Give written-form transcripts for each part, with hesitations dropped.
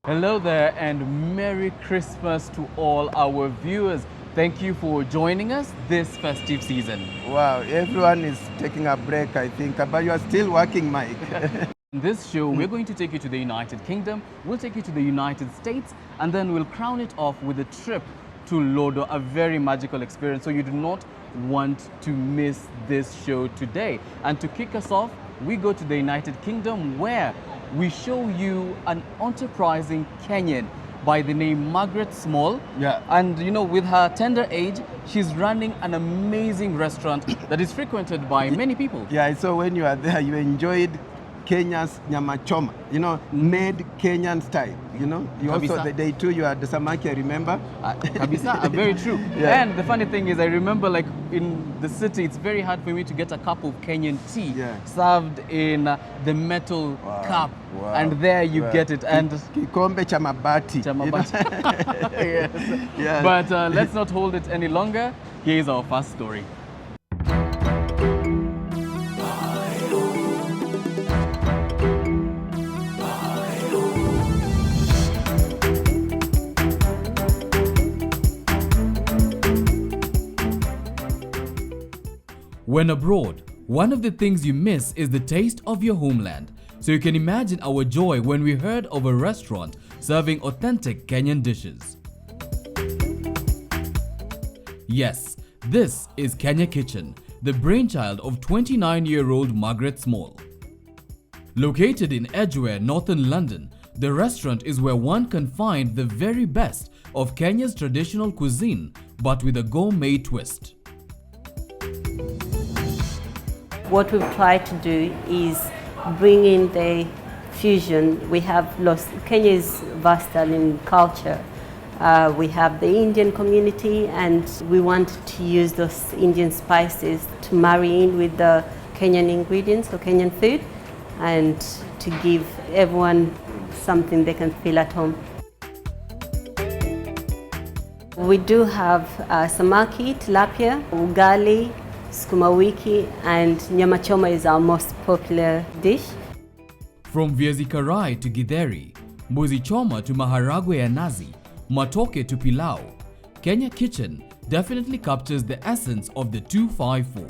Hello there and Merry Christmas to all our viewers. Thank you for joining us this festive season. Wow, everyone is taking a break, I think, but you are still working, Mike. In this show, we're going to take you to the United Kingdom, we'll take you to the United States, and then we'll crown it off with a trip to Lodo, a very magical experience. So you do not want to miss this show today. And to kick us off, we go to the United Kingdom where we show you an enterprising Kenyan by the name Margaret Small. Yeah. And you know, with her tender age, she's running an amazing restaurant that is frequented by many people. Yeah, so when you are there, you enjoyed Kenya's nyama choma, made Kenyan style, You also, Kabisa. the day too, you had the samaki, I remember. Kabisa, very true. Yeah. And the funny thing is, I remember like in the city, it's very hard for me to get a cup of Kenyan tea served in the metal cup. Wow. And there you get it. And Kikombe cha mabati. Yes. Yeah. But let's not hold it any longer. Here's our first story. When abroad, one of the things you miss is the taste of your homeland. So you can imagine our joy when we heard of a restaurant serving authentic Kenyan dishes. Yes, this is Kenya Kitchen, the brainchild of 29-year-old Margaret Small. Located in Edgware, northern London, the restaurant is where one can find the very best of Kenya's traditional cuisine, but with a gourmet twist. What we've tried to do is bring in the fusion. We have lost, Kenya is versatile in culture. We have the Indian community and we want to use those Indian spices to marry in with the Kenyan ingredients or Kenyan food and to give everyone something they can feel at home. We do have samaki, tilapia, ugali, sukuma wiki, and nyama choma is our most popular dish. From viazi karai to githeri, mbuzi choma to maharagwe ya nazi, matoke to pilau, Kenya Kitchen definitely captures the essence of the 254.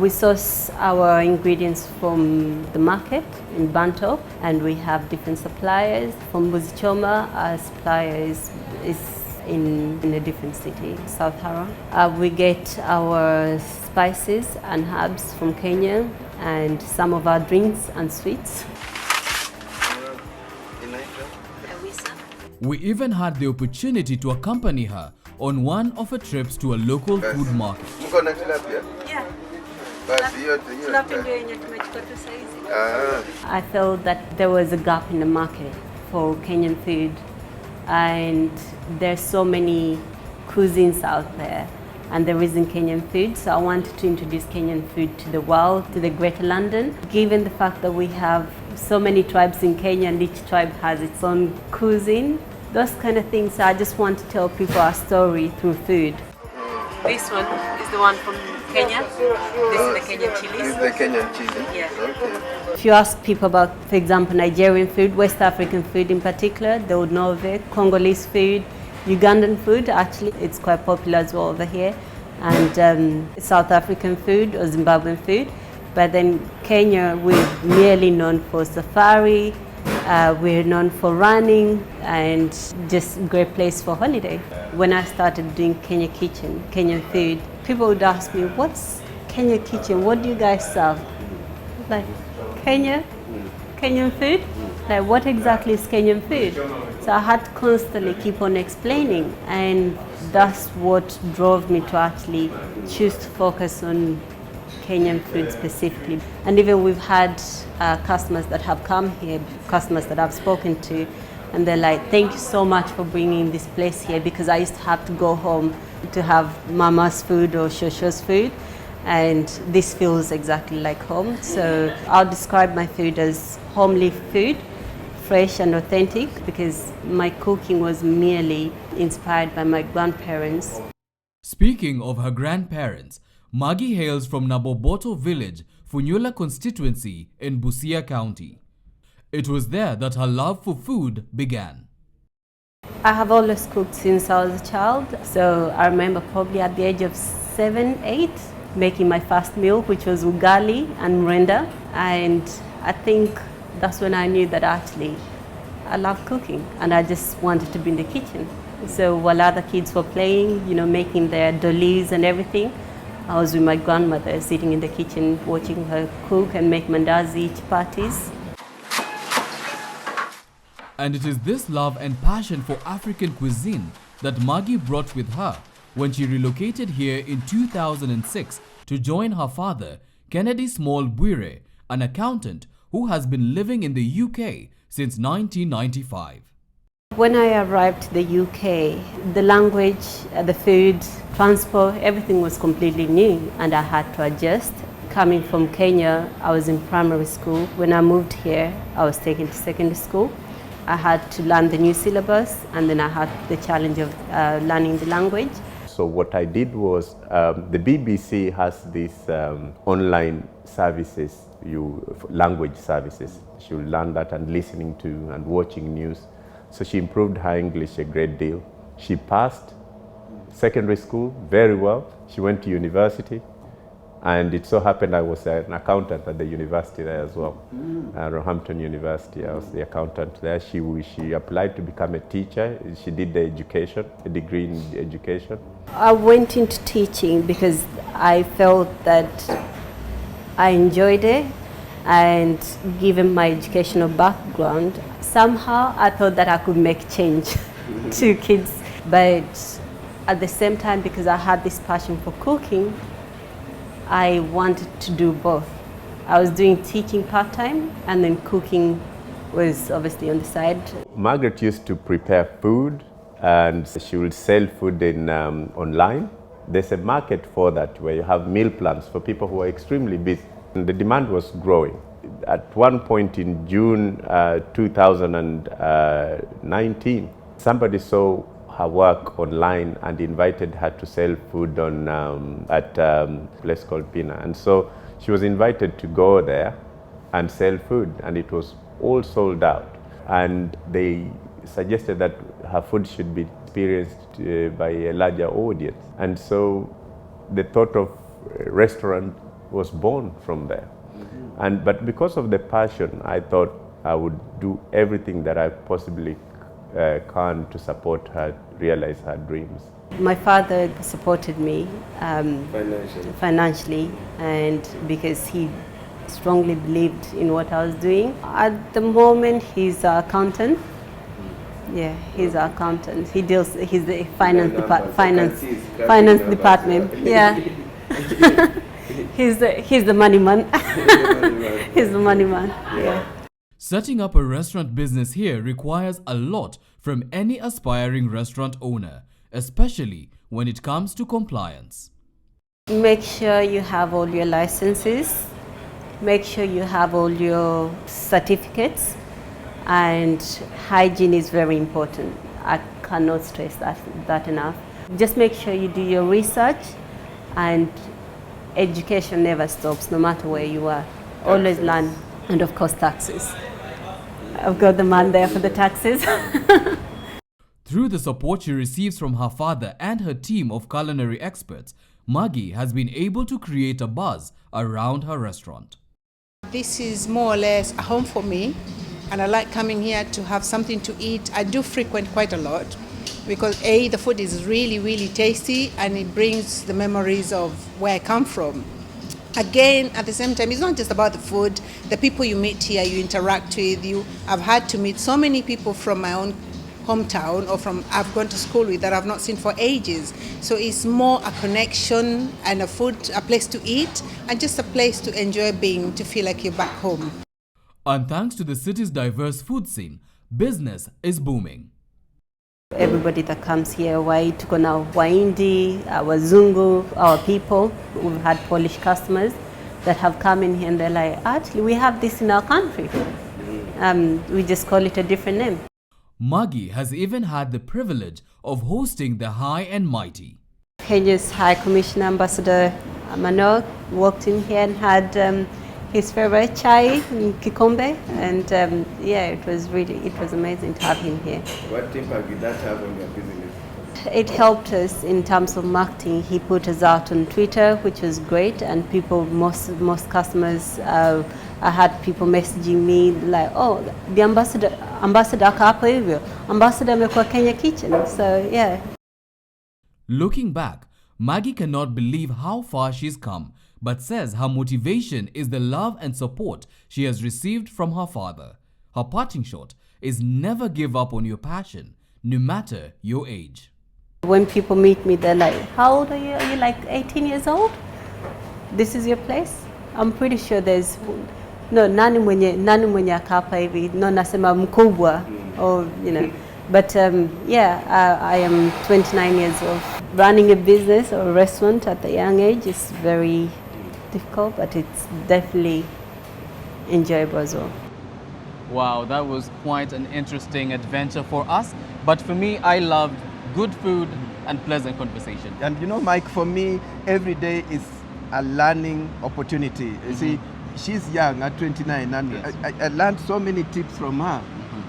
We source our ingredients from the market in Banto, and we have different suppliers. From mbuzi choma, our supplier is in a different city, South Harbour. We get our spices and herbs from Kenya and some of our drinks and sweets. We even had the opportunity to accompany her on one of her trips to a local food market. Yeah. I felt that there was a gap in the market for Kenyan food, and there's so many cuisines out there and there isn't Kenyan food, so I wanted to introduce Kenyan food to the world, to the greater London. Given the fact that we have so many tribes in Kenya and each tribe has its own cuisine, those kind of things, I just want to tell people our story through food. This one is the one from Kenya. This is the Kenyan chilies. This is the Kenyan chili? Yeah. Okay. If you ask people about, for example, Nigerian food, West African food in particular, they would know of it. Congolese food, Ugandan food, actually, it's quite popular as well over here. And South African food or Zimbabwean food. But then Kenya, we're merely known for safari, we're known for running, and just a great place for holiday. When I started doing Kenya Kitchen, Kenyan food, people would ask me, what's Kenya Kitchen? What do you guys serve? Like, Kenyan food? Like, what exactly is Kenyan food? So I had to constantly keep on explaining, and that's what drove me to actually choose to focus on Kenyan food specifically. And even we've had customers that have come here, customers that I've spoken to, and they're like, thank you so much for bringing this place here, because I used to have to go home to have mama's food or shosho's food, and this feels exactly like home. So I'll describe my food as homely food, fresh and authentic, because my cooking was merely inspired by my grandparents. Speaking of her grandparents, Maggie hails from Naboboto village, Funyula constituency in Busia County. It was there that her love for food began. I have always cooked since I was a child. So I remember probably at the age of 7, 8, making my first meal, which was ugali and mrenda. And I think that's when I knew that actually I love cooking and I just wanted to be in the kitchen. So while other kids were playing, making their dolis and everything, I was with my grandmother sitting in the kitchen watching her cook and make mandazi, chapatis. And it is this love and passion for African cuisine that Maggie brought with her when she relocated here in 2006 to join her father, Kennedy Small Bwire, an accountant who has been living in the UK since 1995. When I arrived to the UK, the language, the food, transport, everything was completely new and I had to adjust. Coming from Kenya, I was in primary school. When I moved here, I was taken to secondary school. I had to learn the new syllabus and then I had the challenge of learning the language. So what I did was, the BBC has these online services, language services. She will learn that and listening to and watching news. So she improved her English a great deal. She passed secondary school very well. She went to university. And it so happened I was an accountant at the university there as well, Roehampton University. I was the accountant there. She applied to become a teacher. She did the education, a degree in education. I went into teaching because I felt that I enjoyed it, and given my educational background, somehow I thought that I could make change to kids. But at the same time, because I had this passion for cooking, I wanted to do both. I was doing teaching part-time and then cooking was obviously on the side. Margaret used to prepare food and she would sell food in online. There's a market for that where you have meal plans for people who are extremely busy. And the demand was growing. At one point in June 2019, somebody saw her work online and invited her to sell food on at a place called Pina. And so she was invited to go there and sell food, and it was all sold out. And they suggested that her food should be experienced by a larger audience. And so the thought of a restaurant was born from there. But because of the passion, I thought I would do everything that I possibly can to support her realize her dreams. My father supported me financially, and because he strongly believed in what I was doing. At the moment, he's an accountant. Yeah, he's an accountant. He's the finance department. Yeah. He's the money man. He's the money man. Yeah. Setting up a restaurant business here requires a lot from any aspiring restaurant owner, especially when it comes to compliance. Make sure you have all your licenses. Make sure you have all your certificates. And hygiene is very important. I cannot stress that enough. Just make sure you do your research, and education never stops, no matter where you are. Always learn. And of course, taxes. I've got the man there for the taxes. Through the support she receives from her father and her team of culinary experts, Maggie has been able to create a buzz around her restaurant. This is more or less a home for me, and I like coming here to have something to eat. I do frequent quite a lot because the food is really, really tasty and it brings the memories of where I come from. Again, at the same time, it's not just about the food. The people you meet here, you interact with. I've had to meet so many people from my own hometown or I've gone to school with that I've not seen for ages. So it's more a connection and a place to eat and just a place to enjoy being, to feel like you're back home. And thanks to the city's diverse food scene, business is booming. Everybody that comes here, tuko na Wahindi, Wazungu, our people. We've had Polish customers that have come in here and they're like, actually, we have this in our country. We just call it a different name. Maggie has even had the privilege of hosting the High and Mighty. Kenya's High Commissioner Ambassador Manok walked in here and had his favorite chai, kikombe, and yeah, it was amazing to have him here. What impact did that have on your business? It helped us in terms of marketing. He put us out on Twitter, which was great, and most customers, I had people messaging me like, oh, the ambassador hapa hivyo, ambassador amekuwa Kenya Kitchen. So yeah. Looking back, Maggie cannot believe how far she's come, but says her motivation is the love and support she has received from her father. Her parting shot is never give up on your passion, no matter your age. When people meet me, they're like, how old are you? Are you like 18 years old? This is your place? I'm pretty sure there's nani mwenye akapa hivi, no nasema mkubwa, or you know. But yeah, I am 29 years old. Running a business or a restaurant at a young age is very difficult, but it's definitely enjoyable as well. Wow, that was quite an interesting adventure for us. But for me, I loved good food and pleasant conversation. And you know, Mike, for me, every day is a learning opportunity. You see, she's young at 29, and Yes. I learned so many tips from her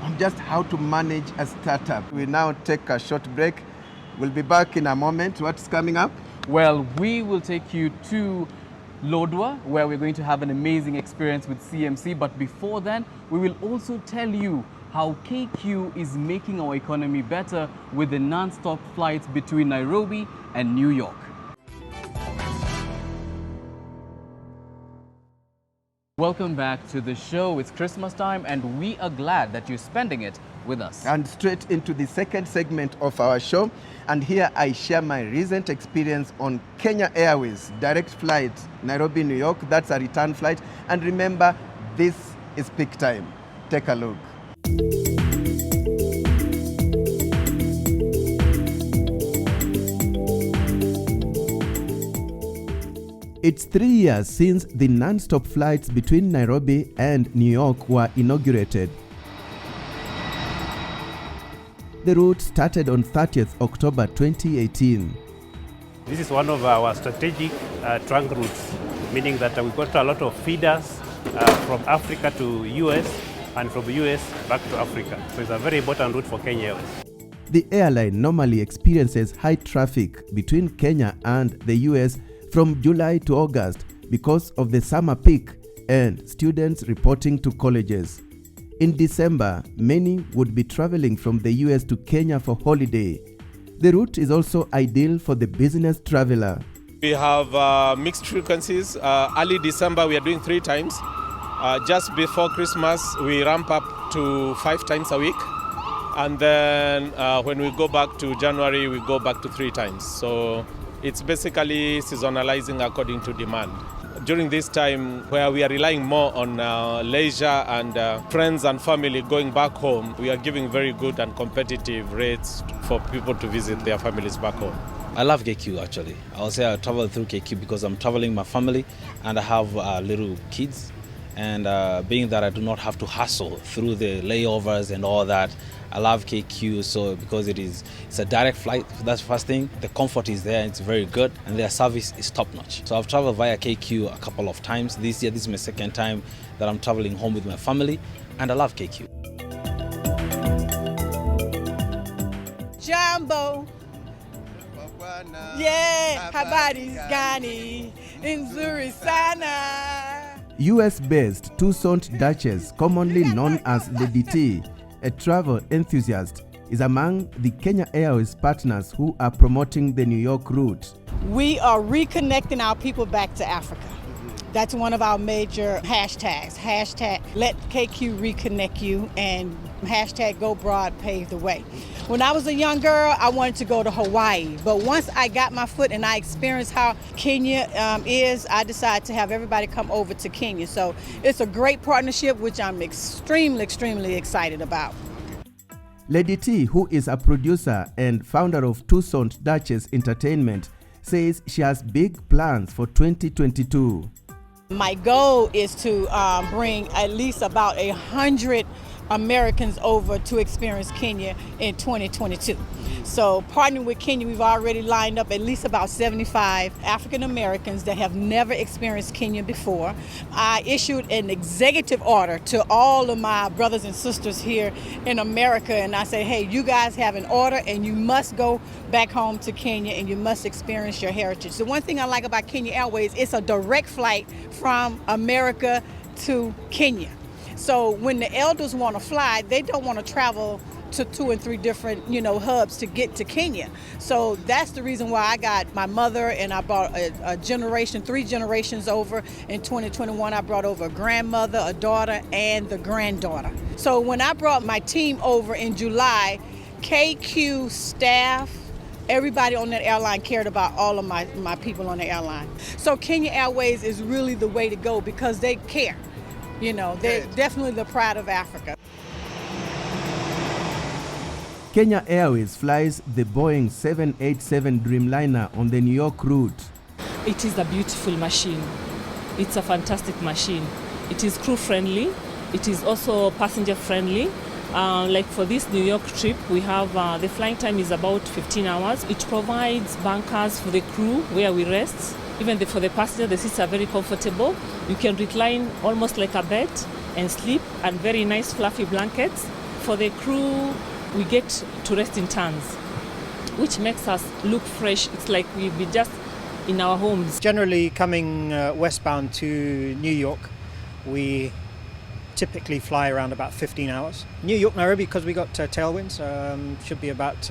on just how to manage a startup. We now take a short break. We'll be back in a moment. What's coming up? Well, we will take you to Lodwar, where we're going to have an amazing experience with CMC. But before then, we will also tell you how KQ is making our economy better with the non-stop flights between Nairobi and New York. Welcome back to the show. It's Christmas time and we are glad that you're spending it with us. And straight into the second segment of our show. And here I share my recent experience on Kenya Airways, direct flight, Nairobi, New York. That's a return flight. And remember, this is peak time. Take a look. It's 3 years since the non-stop flights between Nairobi and New York were inaugurated. The route started on 30th October 2018. This is one of our strategic trunk routes, meaning that we got a lot of feeders from Africa to US and from US back to Africa. So it's a very important route for Kenya Airways. The airline normally experiences high traffic between Kenya and the US from July to August because of the summer peak and students reporting to colleges. In December, many would be traveling from the US to Kenya for holiday. The route is also ideal for the business traveler. We have mixed frequencies. Early December, we are doing 3 times. Just before Christmas, we ramp up to 5 times a week. And then when we go back to January, we go back to 3 times. So it's basically seasonalizing according to demand. During this time where we are relying more on leisure and friends and family going back home, we are giving very good and competitive rates for people to visit their families back home. I love KQ actually. I'll say I travel through KQ because I'm traveling with my family and I have little kids. And being that I do not have to hustle through the layovers and all that, I love KQ because it's a direct flight. That's the first thing. The comfort is there, it's very good, and their service is top notch. So I've traveled via KQ a couple of times. This year, this is my second time that I'm traveling home with my family, and I love KQ. Jumbo. Yeah, habari gani, nzuri sana. US-based Toussaint Duchess, commonly known as Lady T, a travel enthusiast, is among the Kenya Airways partners who are promoting the New York route. We are reconnecting our people back to Africa. That's one of our major hashtags. Hashtag let KQ reconnect you and hashtag go broad pave the way. When I was a young girl, I wanted to go to Hawaii. But once I got my foot and I experienced how Kenya is, I decided to have everybody come over to Kenya. So it's a great partnership, which I'm extremely, extremely excited about. Lady T, who is a producer and founder of Toussaint Duchess Entertainment, says she has big plans for 2022. My goal is to bring at least about 100 Americans over to experience Kenya in 2022. So partnering with Kenya, we've already lined up at least about 75 African Americans that have never experienced Kenya before. I issued an executive order to all of my brothers and sisters here in America, and I said, hey, you guys have an order and you must go back home to Kenya and you must experience your heritage. The one thing I like about Kenya Airways, it's a direct flight from America to Kenya. So when the elders want to fly, they don't want to travel to 2 and 3 different, hubs to get to Kenya. So that's the reason why I got my mother, and I brought a generation, 3 generations over. In 2021, I brought over a grandmother, a daughter, and the granddaughter. So when I brought my team over in July, KQ staff, everybody on that airline cared about all of my people on the airline. So Kenya Airways is really the way to go because they care. They're definitely the pride of Africa. Kenya Airways flies the Boeing 787 Dreamliner on the New York route. It is a beautiful machine. It's a fantastic machine. It is crew friendly. It is also passenger friendly. Like for this New York trip, we have the flying time is about 15 hours. It provides bunkers for the crew where we rest. Even for the passenger, the seats are very comfortable. You can recline almost like a bed and sleep, and very nice fluffy blankets. For the crew, we get to rest in turns, which makes us look fresh. It's like we'll be just in our homes. Generally coming westbound to New York, we typically fly around about 15 hours. New York, Nairobi, because we got tailwinds, should be about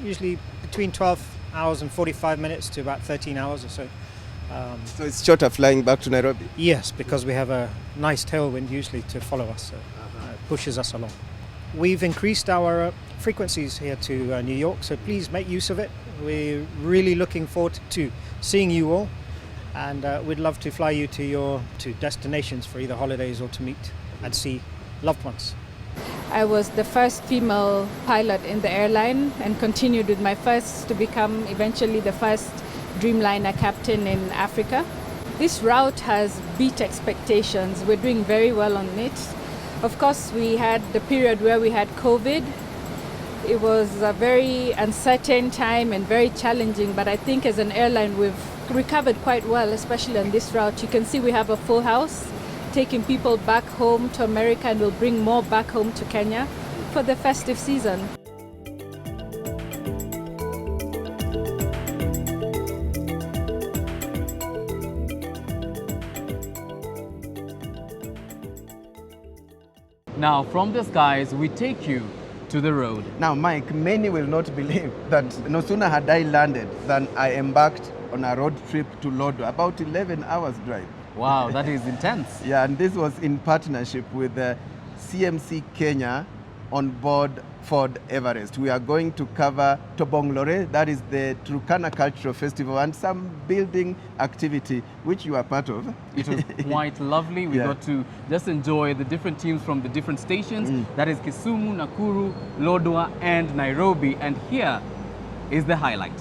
usually between 12 hours and 45 minutes to about 13 hours or so. So it's shorter flying back to Nairobi? Yes, because we have a nice tailwind usually to follow us, so it pushes us along. We've increased our frequencies here to New York, so please make use of it. We're really looking forward to seeing you all, and we'd love to fly you to destinations for either holidays or to meet and see loved ones. I was the first female pilot in the airline and continued with my first to become eventually the first Dreamliner captain in Africa. This route has beat expectations. We're doing very well on it. Of course, we had the period where we had COVID. It was a very uncertain time and very challenging, but I think as an airline we've recovered quite well, especially on this route. You can see we have a full house, taking people back home to America, and we'll bring more back home to Kenya for the festive season. Now, from the skies, we take you to the road. Now, Mike, many will not believe that no sooner had I landed than I embarked on a road trip to Lodwar, about 11 hours drive. Wow, that is intense. Yeah, and this was in partnership with CMC Kenya on board Ford Everest. We are going to cover Tobonglore, that is the Turkana Cultural Festival, and some building activity, which you are part of. It was quite lovely. We got to just enjoy the different teams from the different stations. That is Kisumu, Nakuru, Lodwar, and Nairobi. And here is the highlight.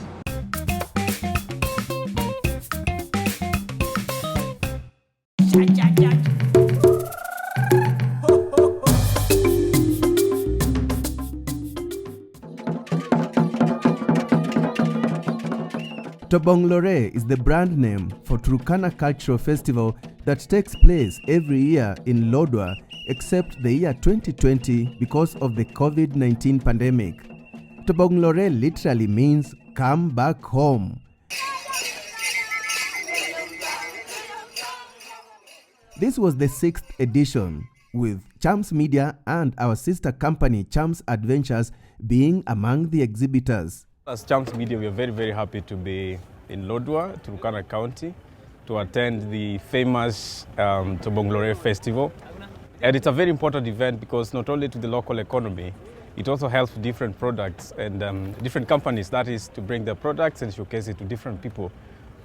Tobonglore is the brand name for Turkana Cultural Festival that takes place every year in Lodwar, except the year 2020 because of the COVID-19 pandemic. Tobonglore literally means come back home. This was the 6th edition, with Chams Media and our sister company Chams Adventures being among the exhibitors. As Chams Media, we are very, very happy to be in Lodwar, Turkana County, to attend the famous Tobonglore Festival. And it's a very important event because not only to the local economy, it also helps different products and different companies, that is, to bring their products and showcase it to different people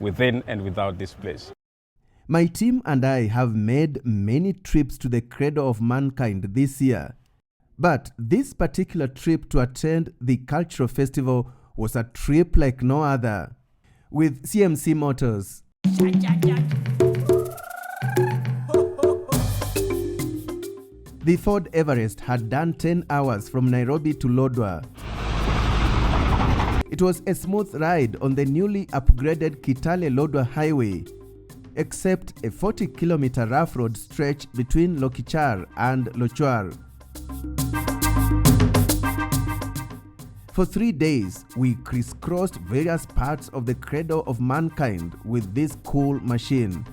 within and without this place. My team and I have made many trips to the cradle of mankind this year. But this particular trip to attend the cultural festival was a trip like no other, with CMC Motors. The Ford Everest had done 10 hours from Nairobi to Lodwar. It was a smooth ride on the newly upgraded Kitale-Lodwar highway, except a 40-kilometer rough road stretch between Lokichar and Lochwar. For 3 days, we crisscrossed various parts of the cradle of mankind with this cool machine.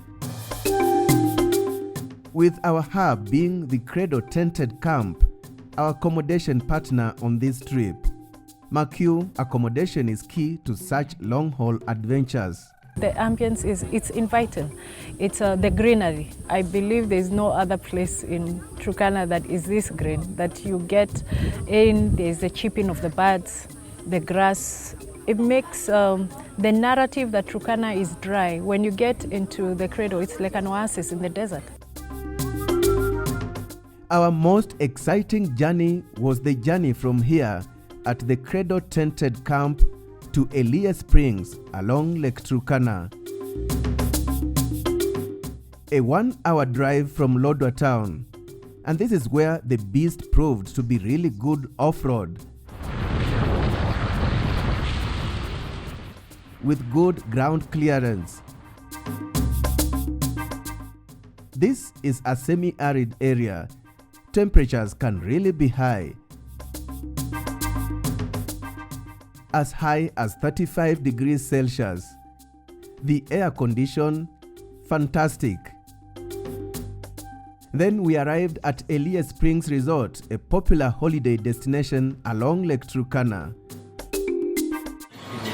With our hub being the Cradle Tented Camp, our accommodation partner on this trip. Makiu, accommodation is key to such long-haul adventures. The ambience it's inviting. It's the greenery. I believe there's no other place in Turkana that is this green, that you get in, there's the chirping of the birds, the grass. It makes the narrative that Turkana is dry. When you get into the cradle, it's like an oasis in the desert. Our most exciting journey was the journey from here at the Cradle Tented Camp to Elia Springs along Lake Turkana. A 1-hour drive from Lodwar town, and this is where the beast proved to be really good off-road. With good ground clearance. This is a semi-arid area. Temperatures can really be high. As high as 35 degrees Celsius. The air condition, fantastic. Then we arrived at Elia Springs Resort, a popular holiday destination along Lake Turkana.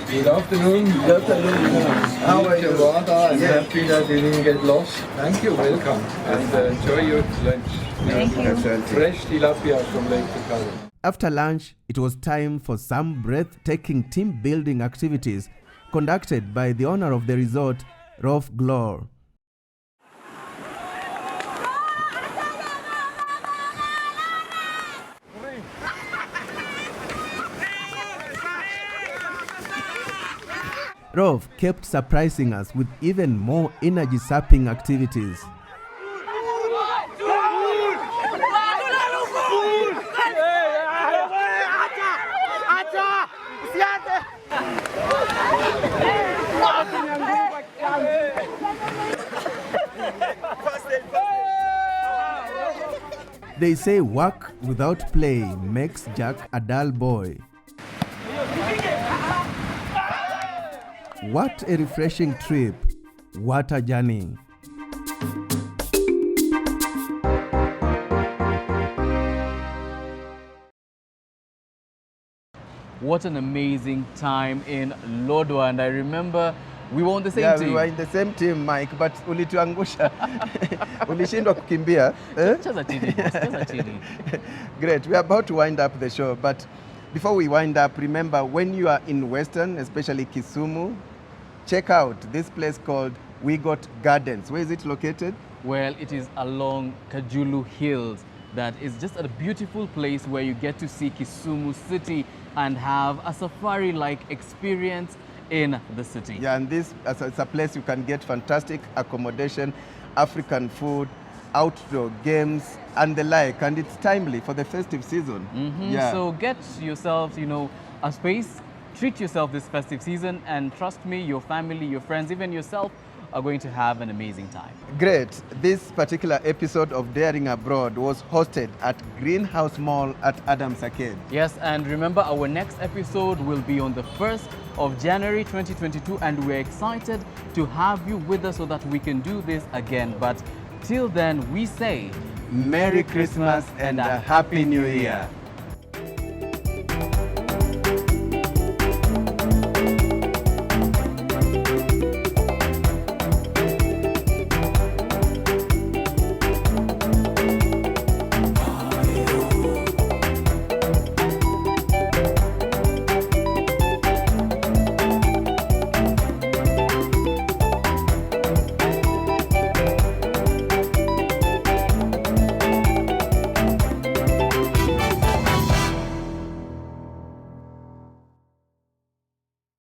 Good afternoon. Good afternoon. How are you? Happy that you didn't get lost. Thank you. Welcome. And enjoy your lunch. Thank you. Fresh tilapia from Lake Turkana. After lunch, it was time for some breathtaking team-building activities conducted by the owner of the resort, Rolf Glor. Rolf kept surprising us with even more energy-sapping activities. They say work without play makes Jack a dull boy. What a refreshing trip. What a journey. What an amazing time in Lodwar, and I remember we were on the same team. We were in the same team, Mike, but ulituangusha. Ulishindwa kukimbia. Cheza chini, boss. Cheza chini. Great. We are about to wind up the show, but before we wind up, remember when you are in Western, especially Kisumu, check out this place called We Got Gardens. Where is it located? Well, it is along Kajulu Hills. That is just a beautiful place where you get to see Kisumu city and have a safari-like experience in the city. Yeah, and this it's a place you can get fantastic accommodation, African food, outdoor games, and the like. And it's timely for the festive season. Yeah. So get yourself, a space. Treat yourself this festive season, and trust me, your family, your friends, even yourself are going to have an amazing time. Great. This particular episode of Daring Abroad was hosted at Greenhouse Mall at Adams Arcade. Yes, and remember our next episode will be on the 1st of January 2022, and we're excited to have you with us so that we can do this again. But till then, we say Merry Christmas and a Happy New Year.